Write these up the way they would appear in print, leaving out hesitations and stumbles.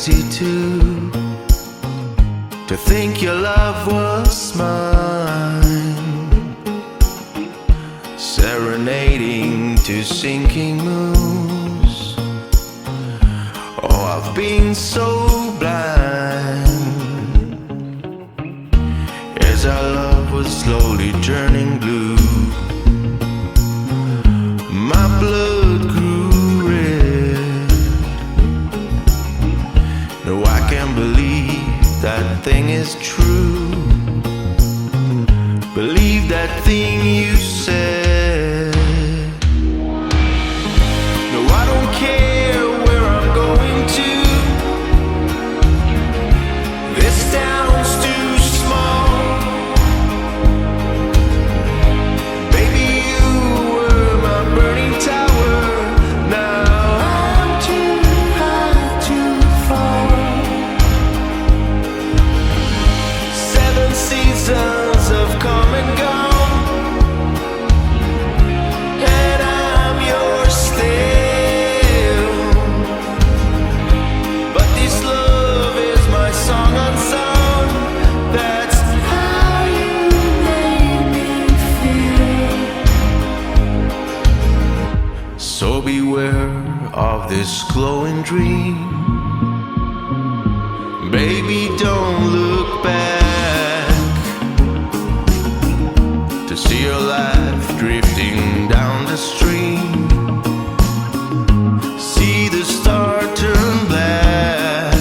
crazy too, to think your love was mine, serenading to sinking moons. Oh, I've been so blind as our love was slowly turning blue. My blood grew red. No, I can't believe that thing is true. Believe that thing you said. No, I don't care where I'm going to. This town's too small. Baby, you were my burning tower. Now I'm too high to fall. 7 seasons have come and gone, and I'm yours still. But this love is my song unsung. That's how you made me feel. So beware of this glowing dream. Baby, don't look back to see your life drifting down the stream. See the star turn black.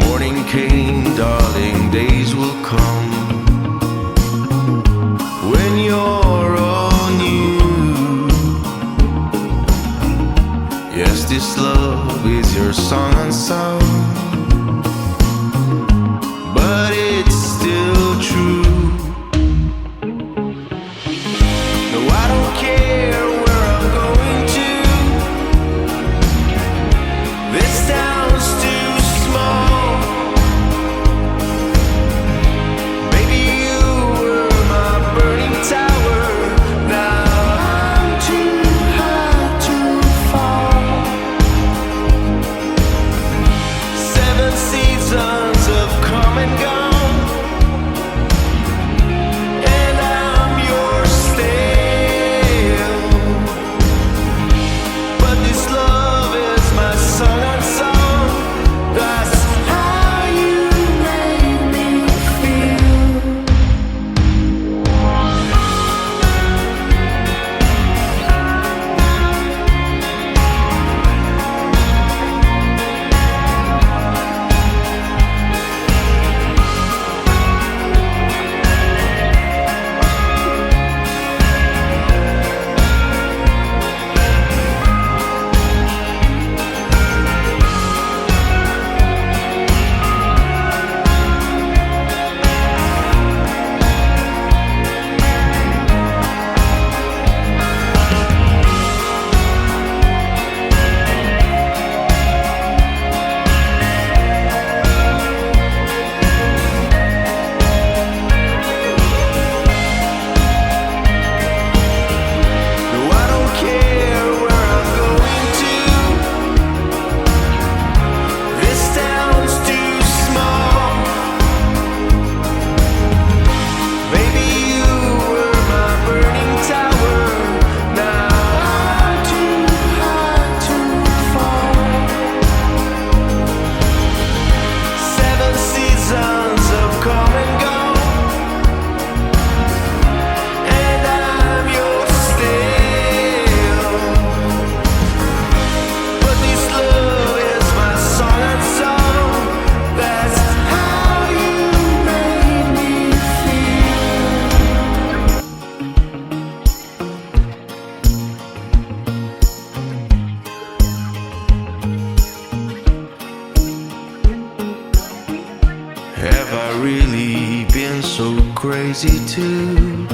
Morning came, darling, days will come when you're all new. Yes, this love is your song unsung, but it's still true. No, I don't care where I'm going to. This town's too small. Baby, you were my burning tower. Now I'm too high to fall. 7 seasons have come and gone, and I'm yours still. But this love is my song unsung. That's how you made me feel. No, I don't care where I'm going to. This town's too small. Baby, you were my burning tower. Now I'm too high to fall. 7 seasons have come and gone, and I'm yours still. But this love is my song unsung. That's how you made me feel. Have I really been so crazy too,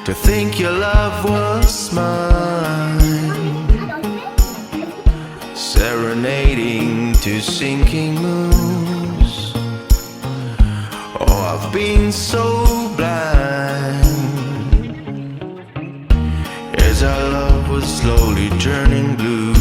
to think your love was mine, serenading to sinking moons? Oh, I've been so blind as our love was slowly turning blue.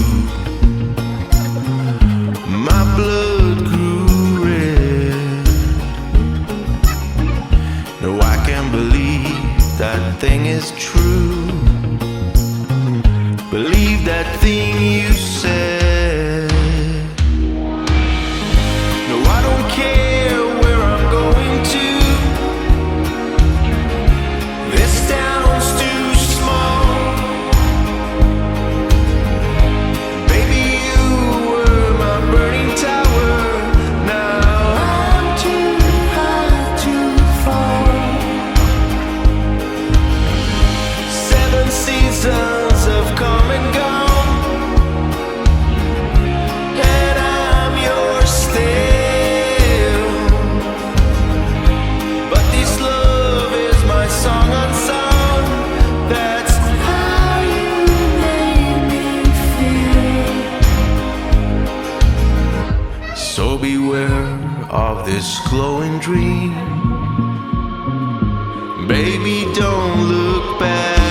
beware of this glowing dream. Baby, don't look back.